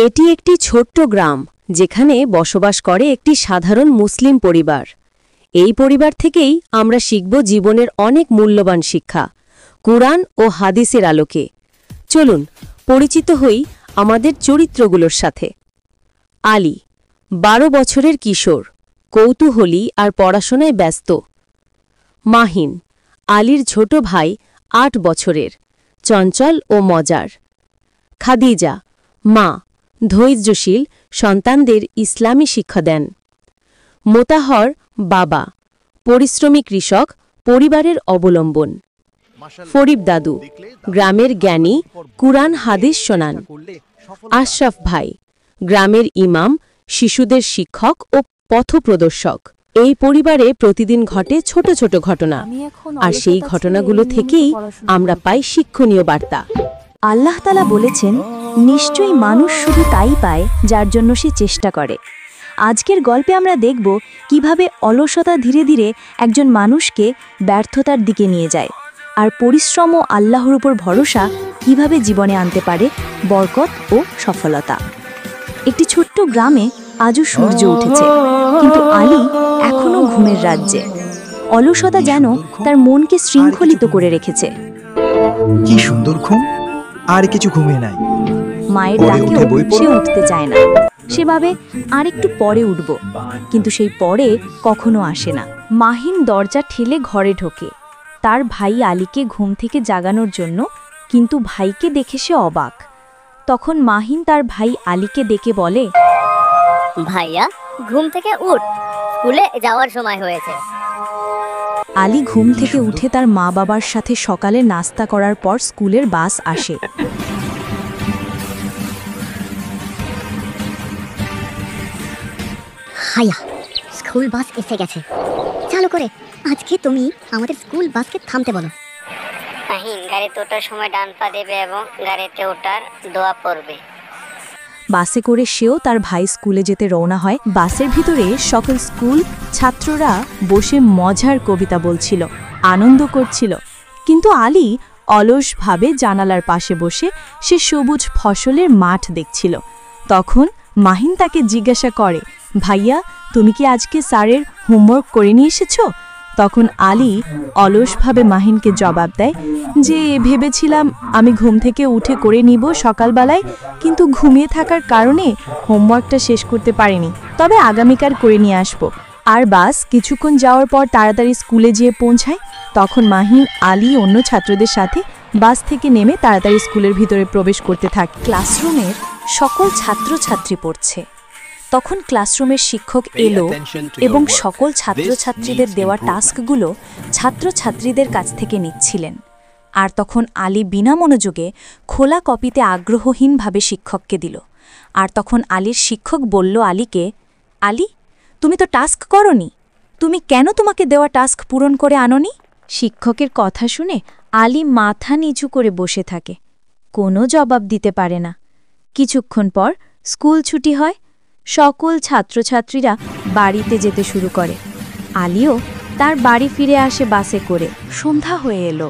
এটি একটি ছোট্ট গ্রাম যেখানে বসবাস করে একটি সাধারণ মুসলিম পরিবার। এই পরিবার থেকেই আমরা শিখব জীবনের অনেক মূল্যবান শিক্ষা কুরআন ও হাদিসের আলোকে। চলুন পরিচিত হই আমাদের চরিত্রগুলোর সাথে। আলী 12 বছরের কিশোর, কৌতূহলী আর পড়াশোনায় ব্যস্ত। মাহিন আলীর ছোট ভাই, 8 বছরের, চঞ্চল ও মজার। খাদিজা মা, ধৈর্যশীল, সন্তানদের ইসলামী শিক্ষা দেন। মোতাহর বাবা, পরিশ্রমী কৃষক, পরিবারের অবলম্বন। ফরিদ দাদু গ্রামের জ্ঞানী, কুরআন হাদিস শোনান। আশরাফ ভাই গ্রামের ইমাম, শিশুদের শিক্ষক ও পথপ্রদর্শক। এই পরিবারে প্রতিদিন ঘটে ছোট ছোট ঘটনা, আর সেই ঘটনাগুলো থেকেই আমরা পাই শিক্ষণীয় বার্তা। আল্লাহ তাআলা বলেছেন, নিশ্চয়ই মানুষ শুধু তাই পায় যার জন্য সে চেষ্টা করে। আজকের গল্পে আমরা দেখব কিভাবে অলসতা ধীরে ধীরে একজন মানুষকে ব্যর্থতার দিকে নিয়ে যায়, আর পরিশ্রম ও আল্লাহর উপর ভরসা কিভাবে জীবনে আনতে পারে বরকত ও সফলতা। একটি ছোট্ট গ্রামে আজও সূর্য উঠেছে, কিন্তু আলী এখনও ঘুমের রাজ্যে। অলসতা যেন তার মনকে শৃঙ্খলিত করে রেখেছে। কি সুন্দর ঘুম, আর কিছু ঘুমিয়ে নাই। মায়ের ডাকেও সে উঠতে চায় না। সে ভাবে আর একটু পরে উঠব, কিন্তু সেই পরে কখনো আসে না। মাহিন দরজা ঠেলে ঘরে ঢোকে তার ভাই আলীকে ঘুম থেকে জাগানোর জন্য, কিন্তু ভাইকে দেখে সে অবাক। তখন মাহিন তার ভাই আলীকে ডেকে বলে, ভাইয়া, ঘুম থেকে উঠ, স্কুলে যাওয়ার সময় হয়েছে। আলী ঘুম থেকে উঠে তার মা বাবার সাথে সকালে নাস্তা করার পর স্কুলের বাস আসে। ভাইয়া, স্কুল বাস এসে গেছে, চালু করে আজকে তুমি আমাদের স্কুল বাসকে থামতে বলো। মাহিন গাড়িতে ওঠার সময় ডান পা দেবে এবং গাড়িতে ওঠার দোয়া পড়বে। বাসে করে সেও তার ভাই স্কুলে যেতে রওনা হয়। বাসের ভিতরে সকল স্কুল ছাত্ররা বসে মজার কবিতা বলছিল, আনন্দ করছিল, কিন্তু আলী অলসভাবে জানালার পাশে বসে সে সবুজ ফসলের মাঠ দেখছিল। তখন মাহিন তাকে জিজ্ঞাসা করে, ভাইয়া, তুমি কি আজকে স্যারের হোমওয়ার্ক করে নিয়ে এসেছো? তখন আলী অলসভাবে মাহিনকে জবাব দেয় যে, ভেবেছিলাম আমি ঘুম থেকে উঠে করে নিব সকালবেলায়, কিন্তু ঘুমিয়ে থাকার কারণে হোমওয়ার্কটা শেষ করতে পারিনি, তবে আগামীকাল করে নিয়ে আসব। আর বাস কিছুক্ষণ যাওয়ার পর তাড়াতাড়ি স্কুলে গিয়ে পৌঁছায়। তখন মাহিন, আলী অন্য ছাত্রদের সাথে বাস থেকে নেমে তাড়াতাড়ি স্কুলের ভিতরে প্রবেশ করতে থাকে। ক্লাসরুমের সকল ছাত্রছাত্রী পড়ছে। তখন ক্লাসরুমের শিক্ষক এলো এবং সকল ছাত্রছাত্রীদের দেওয়া টাস্কগুলো ছাত্রছাত্রীদের কাছ থেকে নিচ্ছিলেন। আর তখন আলী বিনা মনোযোগে খোলা কপিতে আগ্রহহীনভাবে শিক্ষককে দিল। আর তখন আলীর শিক্ষক বলল আলীকে, আলী, তুমি তো টাস্ক করনি, তুমি কেন তোমাকে দেওয়া টাস্ক পূরণ করে আনোনি? শিক্ষকের কথা শুনে আলী মাথা নিচু করে বসে থাকে, কোনো জবাব দিতে পারে না। কিছুক্ষণ পর স্কুল ছুটি হয়। সকল ছাত্রছাত্রীরা বাড়িতে যেতে শুরু করে। আলীও তার বাড়ি ফিরে আসে বাসে করে। সন্ধ্যা হয়ে এলো।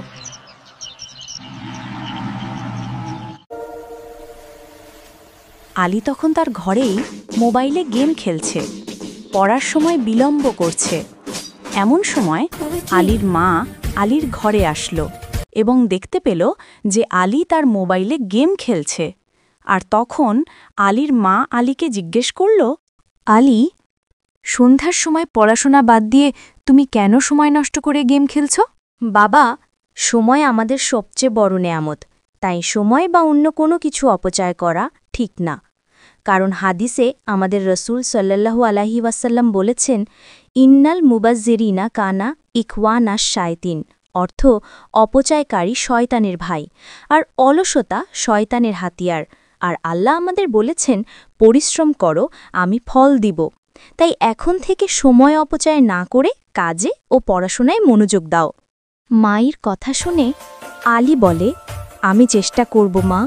আলী তখন তার ঘরেই মোবাইলে গেম খেলছে, পড়ার সময় বিলম্ব করছে। এমন সময় আলীর মা আলীর ঘরে আসলো এবং দেখতে পেল যে আলী তার মোবাইলে গেম খেলছে। আর তখন আলীর মা আলীকে জিজ্ঞেস করল, আলী, সন্ধ্যার সময় পড়াশোনা বাদ দিয়ে তুমি কেন সময় নষ্ট করে গেম খেলছ? বাবা, সময় আমাদের সবচেয়ে বড় নেয়ামত, তাই সময় বা অন্য কোনো কিছু অপচয় করা ঠিক না। কারণ হাদিসে আমাদের রসুল সাল্লাল্লাহু আলাইহি ওয়াসাল্লাম বলেছেন, ইন্নাল মুবাজ্জিরিনা কানা ইখওয়ানা শায়াতিন, অর্থ অপচয়কারী শয়তানের ভাই, আর অলসতা শয়তানের হাতিয়ার। আর আল্লাহ আমাদের বলেছেন, পরিশ্রম করো, আমি ফল দিব। তাই এখন থেকে সময় অপচয় না করে কাজে ও পড়াশোনায় মনোযোগ দাও। মায়ের কথা শুনে আলী বলে, আমি চেষ্টা করব মা।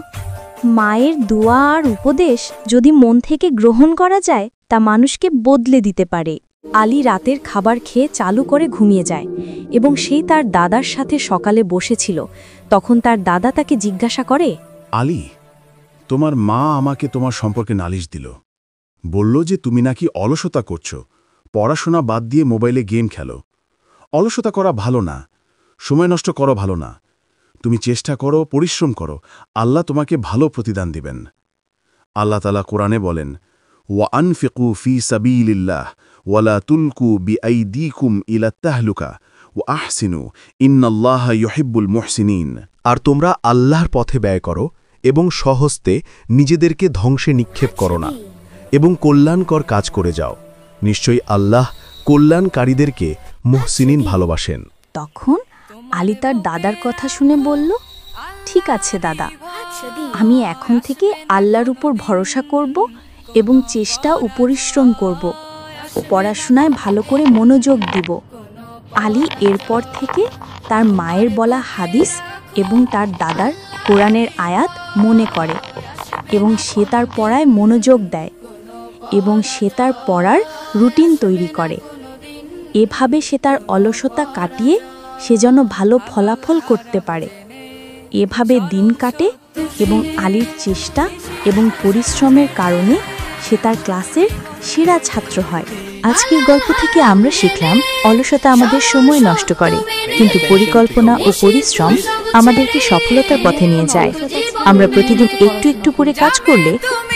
মায়ের দোয়া আর উপদেশ যদি মন থেকে গ্রহণ করা যায়, তা মানুষকে বদলে দিতে পারে। আলী রাতের খাবার খেয়ে চালু করে ঘুমিয়ে যায় এবং সেই তার দাদার সাথে সকালে বসেছিল। তখন তার দাদা তাকে জিজ্ঞাসা করে, আলী, তোমার মা আমাকে তোমার সম্পর্কে নালিশ দিল, বলল যে তুমি নাকি অলসতা করছো, পড়াশোনা বাদ দিয়ে মোবাইলে গেম খেলো। অলসতা করা ভালো না, সময় নষ্ট করো ভালো না। তুমি চেষ্টা করো, পরিশ্রম করো, আল্লাহ তোমাকে ভালো প্রতিদান দিবেন। আল্লাহ তাআলা কোরআনে বলেন, ওয়া আনফিকু ফি সাবিলিল্লাহ ওয়ালা তুলকু বিআইদিকুম ইলা তাহলুকা ওয়া আহসিনু ইন্নাল্লাহা ইউহিব্বুল মুহসিনিন। আর তোমরা আল্লাহর পথে ব্যয় করো এবং স্বহস্তে নিজেদেরকে ধ্বংসে নিক্ষেপ করো না, এবং কল্যাণকর কাজ করে যাও। নিশ্চয়ই আল্লাহ কল্যাণকারীদেরকে মুহসিনিন ভালোবাসেন। তখন আলী তার দাদার কথা শুনে বলল, ঠিক আছে দাদা, আমি এখন থেকে আল্লাহর উপর ভরসা করব এবং চেষ্টা ও পরিশ্রম করব, পড়াশোনায় ভালো করে মনোযোগ দিব। আলী এরপর থেকে তার মায়ের বলা হাদিস এবং তার দাদার কোরআনের আয়াত মনে করে এবং সে তার পড়ায় মনোযোগ দেয় এবং সে তার পড়ার রুটিন তৈরি করে। এভাবে সে তার অলসতা কাটিয়ে সে যেন ভালো ফলাফল করতে পারে। এভাবে দিন কাটে এবং আলীর চেষ্টা এবং পরিশ্রমের কারণে সে তার ক্লাসের সেরা ছাত্র হয়। আজকের গল্প থেকে আমরা শিখলাম, অলসতা আমাদের সময় নষ্ট করে, কিন্তু পরিকল্পনা ও পরিশ্রম আমাদেরকে সফলতার পথে নিয়ে যায়। আমরা প্রতিদিন একটু একটু করে কাজ করলে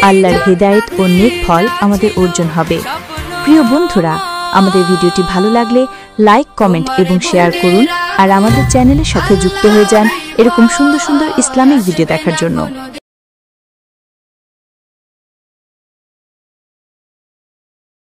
আল্লাহর হেদায়েত ও নেক ফল আমাদের অর্জন হবে। প্রিয় বন্ধুরা, আমাদের ভিডিওটি ভালো লাগলে লাইক, কমেন্ট এবং শেয়ার করুন, আর আমাদের চ্যানেলের সাথে যুক্ত হয়ে যান এরকম সুন্দর সুন্দর ইসলামিক ভিডিও দেখার জন্য।